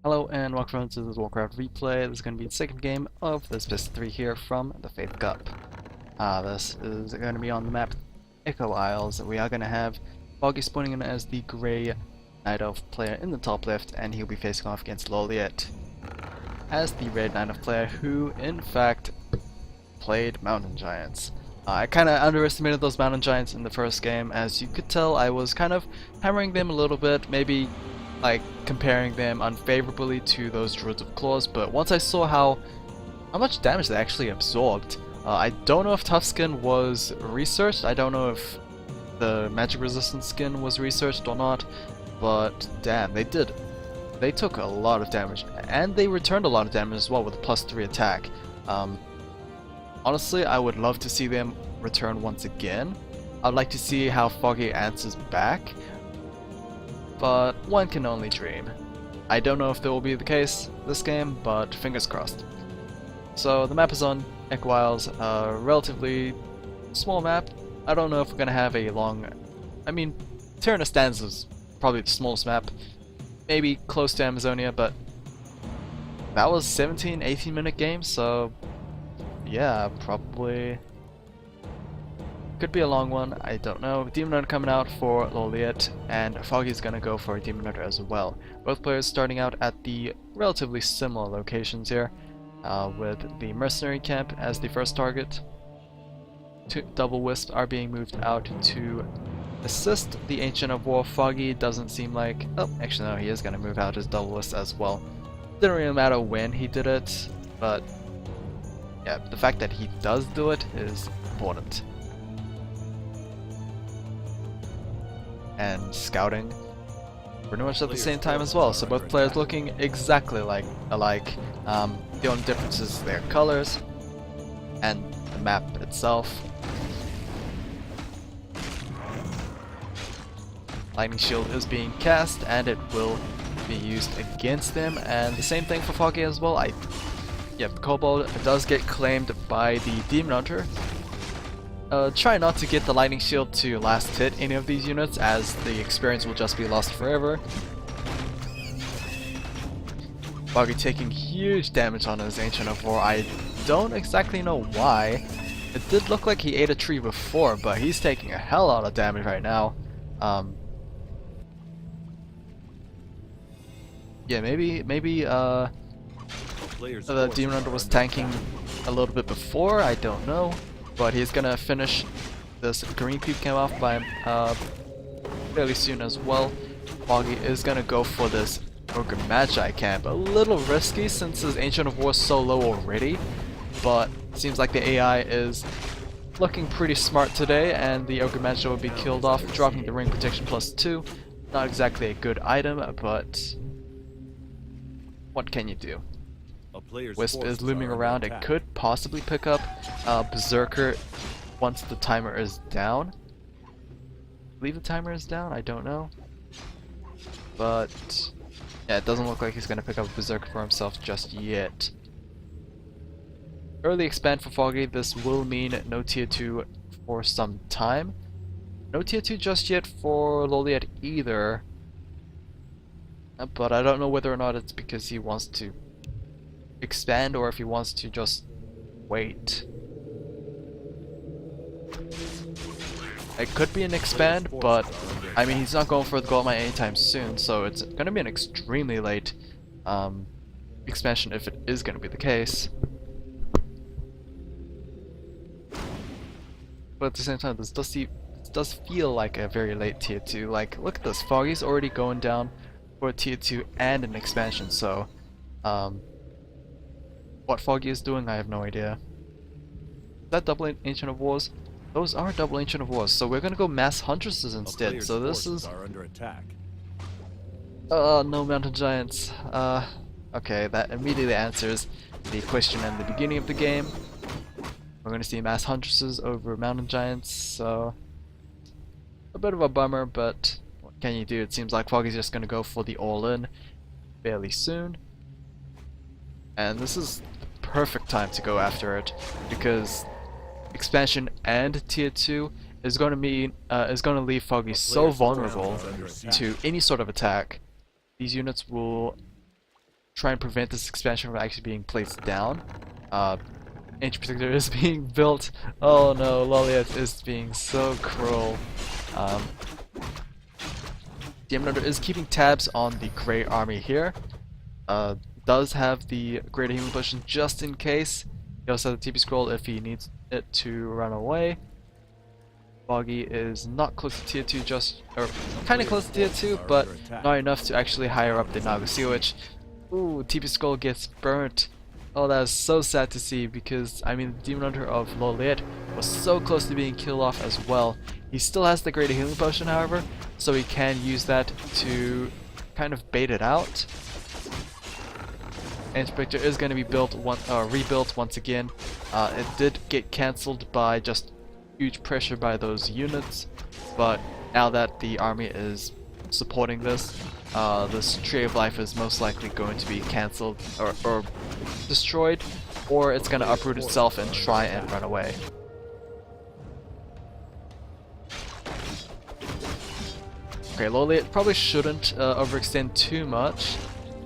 Hello and welcome to this Warcraft replay. This is going to be the second game of this WC3 here from the Faith Cup. This is going to be on the map Echo Isles. We are going to have Foggy spawning in as the Grey Night Elf player in the top left, and he'll be facing off against Lawliet as the Red Night Elf player who in fact played Mountain Giants. I kind of underestimated those Mountain Giants in the first game. As you could tell, I was kind of hammering them a little bit, maybe like comparing them unfavorably to those Druids of Claws, but once I saw how much damage they actually absorbed, I don't know if Tough Skin was researched, I don't know if the magic resistant skin was researched or not, but damn, they did. They took a lot of damage, and they returned a lot of damage as well with a +3 attack. Honestly, I would love to see them return once again. I'd like to see how Foggy answers back, but one can only dream. I don't know if that will be the case this game, but fingers crossed. So the map is on Echo Isles, a relatively small map. I don't know if we're gonna have a long... Terra Stanza is probably the smallest map, maybe close to Amazonia, but that was 17-18 minute game, so yeah, probably could be a long one, I don't know. Demon Hunter coming out for Lawliet, and Foggy's gonna go for a Demon Hunter as well. Both players starting out at the relatively similar locations here, with the Mercenary Camp as the first target. Two Double Wisps are being moved out to assist the Ancient of War. Foggy doesn't seem like... Oh, actually no, he is gonna move out his Double Wisp as well. Didn't really matter when he did it, but yeah, the fact that he does do it is important. And scouting pretty much at the same time as well, so both players looking exactly alike. The only difference is their colors and the map itself. Lightning Shield is being cast and it will be used against them, and the same thing for Foggy as well. The Kobold does get claimed by the Demon Hunter. Try not to get the Lightning Shield to last hit any of these units, as the experience will just be lost forever. Foggy taking huge damage on his Ancient of War. I don't exactly know why. It did look like he ate a tree before, but he's taking a hell lot of damage right now. Yeah, maybe the Demon Hunter was tanking a little bit before, I don't know. But he's gonna finish this green creep camp off by fairly soon as well. Foggy is gonna go for this Ogre Magi camp. A little risky since his Ancient of War is so low already, but seems like the AI is looking pretty smart today, and the Ogre Magi will be killed off, dropping the ring protection +2. Not exactly a good item, but what can you do? Wisp is looming around. It could possibly pick up Berserker once the timer is down. I believe the timer is down, I don't know. But yeah, it doesn't look like he's going to pick up Berserker for himself just yet. Early expand for Foggy. This will mean no tier 2 for some time. No tier 2 just yet for Lawliet either. But I don't know whether or not it's because he wants to expand or if he wants to just wait. It could be an expand, but I mean, he's not going for the gold mine anytime soon, so it's gonna be an extremely late expansion if it is gonna be the case. But at the same time, this does feel like a very late tier 2. Like, look at this, Foggy's already going down for a tier 2 and an expansion, so what Foggy is doing, I have no idea. Is that double Ancient of Wars? Those are double Ancient of Wars, so we're gonna go Mass Huntresses instead. So this is... no Mountain Giants. Okay, that immediately answers the question in the beginning of the game. We're gonna see Mass Huntresses over Mountain Giants, so... a bit of a bummer, but what can you do? It seems like Foggy's just gonna go for the all-in fairly soon. And this is the perfect time to go after it, because expansion and tier 2 is going to leave Foggy so vulnerable to any sort of attack. These units will try and prevent this expansion from actually being placed down. Ancient Protector is being built. Oh no, Lawliet is being so cruel. Demon Hunter is keeping tabs on the Grey Army here. Does have the Greater Healing Potion just in case. He also has the TP Scroll if he needs it to run away. Foggy is not close to tier 2 or kind of close to tier 2, but not enough to actually higher up the Naga Seal, which, ooh, TP Scroll gets burnt. Oh, that is so sad to see because, I mean, the Demon Hunter of Lawliet was so close to being killed off as well. He still has the Greater Healing Potion, however, so he can use that to kind of bait it out. Ancient Protector is going to be rebuilt once again. It did get cancelled by just huge pressure by those units, but now that the army is supporting this, this Tree of Life is most likely going to be cancelled or destroyed, or it's going to uproot itself and try and run away. Okay, Lawliet probably shouldn't overextend too much,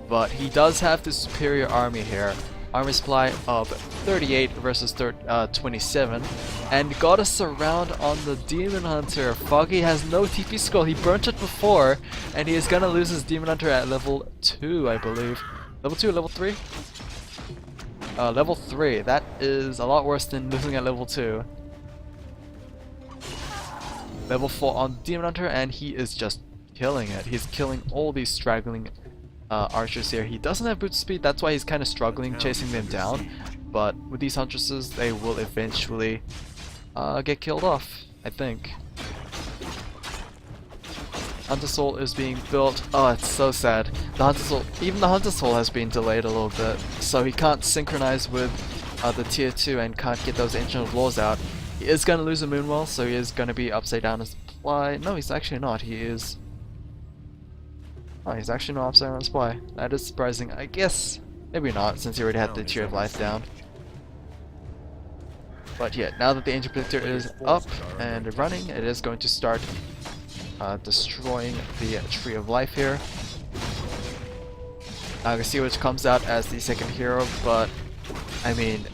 but he does have the superior army here. Army supply of 38 versus 27, and got a surround on the Demon Hunter. Foggy has no TP Scroll. He burnt it before, and he is gonna lose his Demon Hunter at level 2, I believe. Level 2 or level 3? Level 3. That is a lot worse than losing at level 2. Level 4 on Demon Hunter, and he is just killing it. He's killing all these straggling archers here. He doesn't have boot speed, that's why he's kind of struggling chasing them down, but with these huntresses they will eventually get killed off, I think. Hunter Soul is being built. Oh, it's so sad. The Hunter Soul, even the Hunter Soul has been delayed a little bit, so he can't synchronize with the tier 2 and can't get those Ancient of Laws out. He is going to lose a Moonwell, so he is going to be upside down in supply. No, he's actually not. He is... Oh, he's actually not upside down supply. That is surprising. I guess maybe not, since he already had the Tree of Life down. But yeah, now that the Ancient Protector is up and running, it is going to start destroying the Tree of Life here. Naga Seal, which comes out as the second hero, but I mean,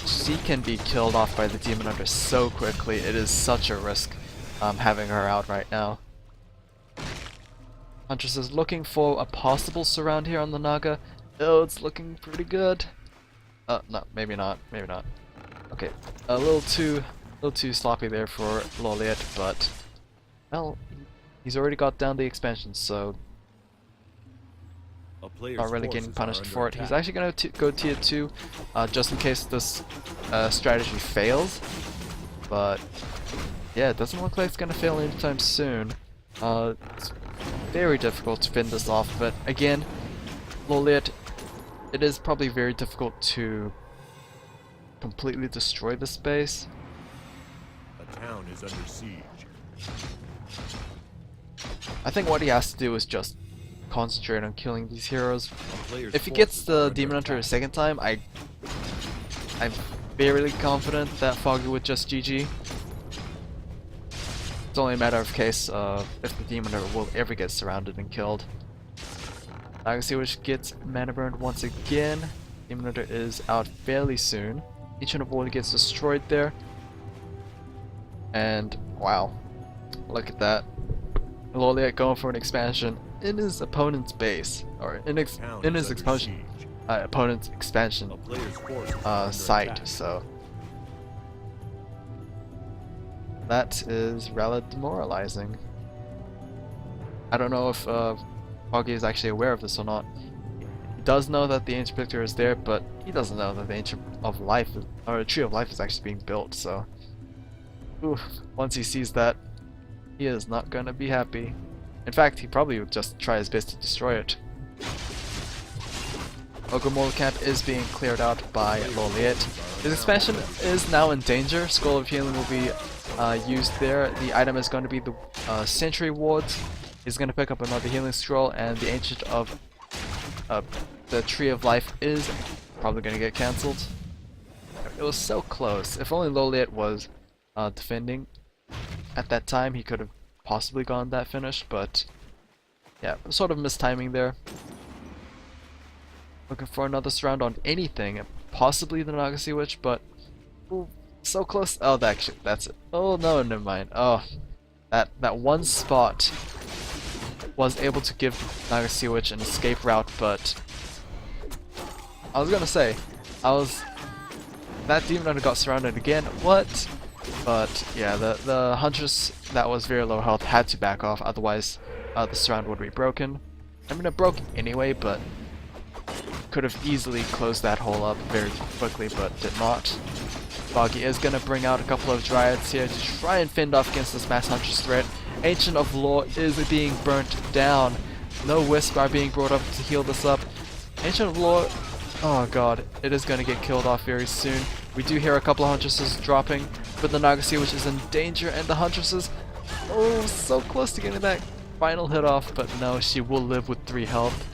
she can be killed off by the Demon Hunter so quickly. It is such a risk having her out right now. Huntress is looking for a possible surround here on the Naga. Oh, it's looking pretty good. No, maybe not. Maybe not. Okay, a little too sloppy there for Lawliet, but well, he's already got down the expansion, so not really getting punished for it. He's actually going to go tier 2, just in case this strategy fails. But yeah, it doesn't look like it's going to fail anytime soon. It's very difficult to fend this off, but again, Lawliet, it is probably very difficult to completely destroy the space. The town is under siege. I think what he has to do is just concentrate on killing these heroes. If he gets the Demon Hunter a second time, I'm fairly confident that Foggy would just GG. It's only a matter of case if the Demon Hunter will ever get surrounded and killed. Naga Seal, which gets mana burned once again. Demon Hunter is out fairly soon. Ancient of War gets destroyed there. And wow, look at that. Lawliet going for an expansion in his opponent's base, or in his expansion, opponent's expansion site. So that is rather demoralizing. I don't know if Foggy is actually aware of this or not. He does know that the Ancient Protector is there, but he doesn't know that the Ancient of Life, or the Tree of Life, is actually being built. So, oof, once he sees that, he is not gonna be happy. In fact, he probably would just try his best to destroy it. Ogre camp is being cleared out by Lawliet. His expansion is now in danger. Scroll of Healing will be used there. The item is going to be the Sentry Wards. He's going to pick up another Healing Scroll, and the Ancient of the Tree of Life is probably going to get cancelled. It was so close. If only Lawliet was defending at that time, he could have possibly gotten that finish, but yeah, sort of mistiming there. Looking for another surround on anything, possibly the Naga Witch, but ooh, so close. Oh, that's it. Oh no, never mind. Oh, that one spot was able to give Naga Witch an escape route, but I was gonna say, that Demon Hunter got surrounded again. What? But yeah, the Huntress that was very low health had to back off, otherwise the surround would be broken. I mean, it broke anyway, but could have easily closed that hole up very quickly, but did not. Foggy is gonna bring out a couple of Dryads here to try and fend off against this Mass Huntress threat. Ancient of Law is being burnt down. No Wisp are being brought up to heal this up. Ancient of Law, oh god, it is gonna get killed off very soon. We do hear a couple of Huntresses dropping, but the Naga Witch is in danger, and the Huntresses, oh, so close to getting that final hit off, but no, she will live with 3 health.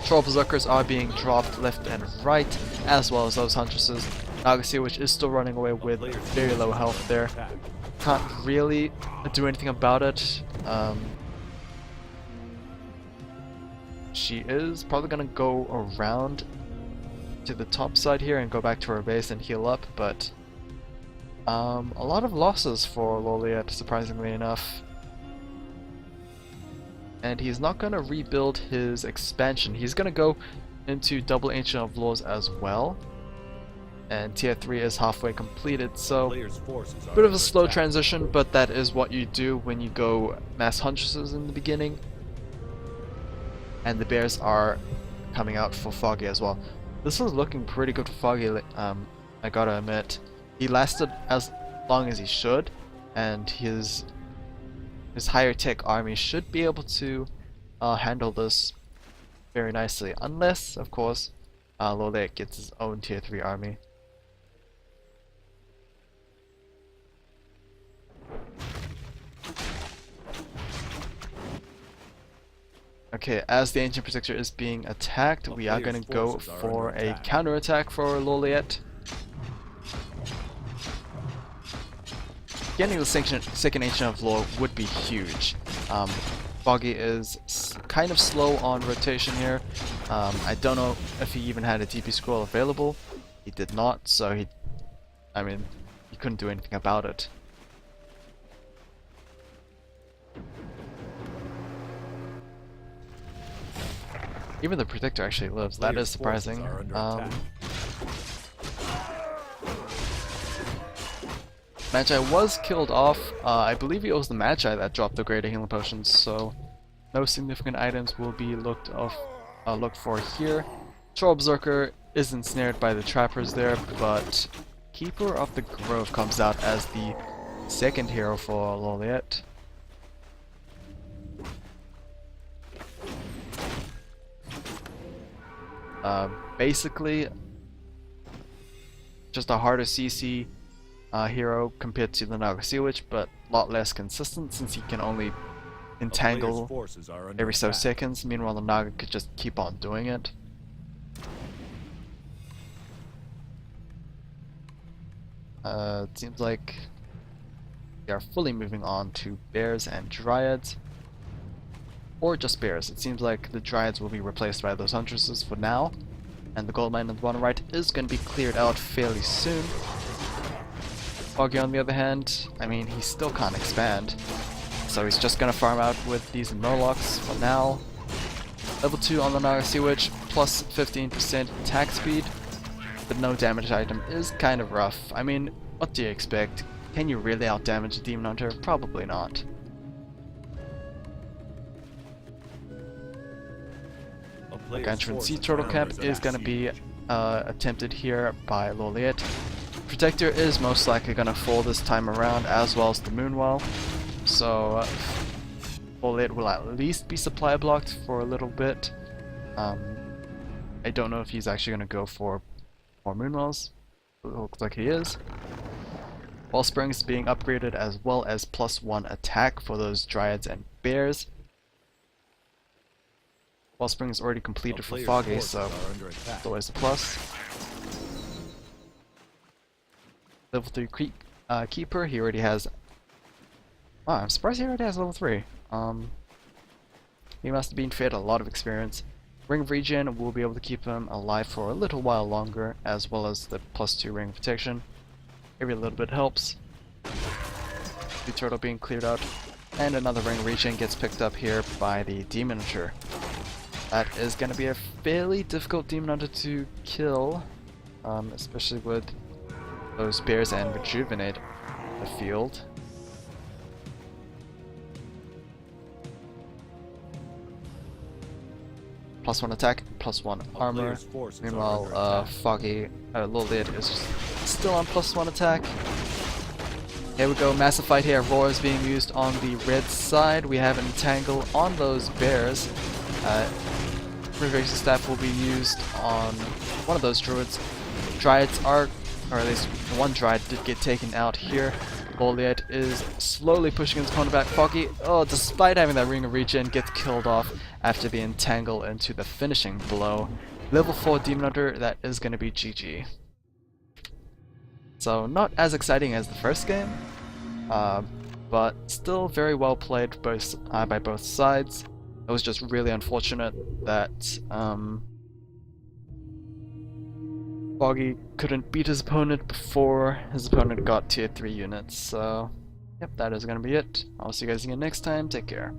Troll Berserkers are being dropped left and right, as well as those Huntresses. Naga Witch is still running away with very low health there. Can't really do anything about it. She is probably gonna go around to the top side here and go back to her base and heal up, but a lot of losses for Lawliet, surprisingly enough. And he's not gonna rebuild his expansion. He's gonna go into double Ancient of Laws as well. And tier 3 is halfway completed, so bit of a slow transition, but that is what you do when you go Mass Huntresses in the beginning. And the bears are coming out for Foggy as well. This was looking pretty good for Foggy, I gotta admit. He lasted as long as he should, and his higher tech army should be able to handle this very nicely, unless, of course, Lawliet gets his own tier 3 army. Okay, as the Ancient Protector is being attacked, we are going to go for a counterattack for Lawliet. Getting the second Ancient of Law would be huge. Foggy is kind of slow on rotation here. I don't know if he even had a TP scroll available. He did not, so he couldn't do anything about it. Even the Protector actually lives. That is surprising. Magi was killed off. I believe it was the Magi that dropped the greater healing potions, so no significant items will be looked for here. Troll Berserker is ensnared by the trappers there, but Keeper of the Grove comes out as the second hero for Lawliet. Basically, just a harder CC hero compared to the Naga Witch, but a lot less consistent since he can only entangle every so seconds. Meanwhile, the Naga could just keep on doing it. It seems like we are fully moving on to bears and dryads. Or just bears. It seems like the dryads will be replaced by those huntresses for now. And the gold mine on the bottom right is going to be cleared out fairly soon. Foggy, on the other hand, I mean, he still can't expand. So he's just going to farm out with these Murlocs for now. Level 2 on the Naga Witch, plus 15% attack speed. But no damage item is kind of rough. I mean, what do you expect? Can you really outdamage a Demon Hunter? Probably not. Gargantuan Sea Turtle Camp is going to be attempted here by Lawliet. Protector is most likely going to fall this time around, as well as the Moonwell. So Lawliet will at least be supply blocked for a little bit. I don't know if he's actually going to go for more Moonwells. It looks like he is. Wellspring is being upgraded, as well as +1 attack for those Dryads and Bears. Wellspring is already completed for Foggy, so it's always a plus. Level 3 Keeper, he already has... Wow, I'm surprised he already has level 3. He must have been fed a lot of experience. Ring of Regen will be able to keep him alive for a little while longer, as well as the +2 Ring of Protection. Every little bit helps. The turtle being cleared out, and another Ring of Regen gets picked up here by the Demon Hunter. That is going to be a fairly difficult Demon Hunter to kill, especially with those bears and Rejuvenate the field. +1 attack, +1 armor. Meanwhile, Foggy, Lawliet is still on +1 attack. Here we go, massive fight here. Roar is being used on the red side. We have an entangle on those bears. Resurrection Staff will be used on one of those druids. Dryads are, or at least one Dryad did get taken out here. Lawliet is slowly pushing his opponent back. Foggy, despite having that Ring of Regen, gets killed off after the entangle into the finishing blow. Level 4 Demon Hunter, that is going to be GG. So not as exciting as the first game, but still very well played by both sides. It was just really unfortunate that Foggy couldn't beat his opponent before his opponent got tier 3 units. So, yep, that is going to be it. I'll see you guys again next time. Take care.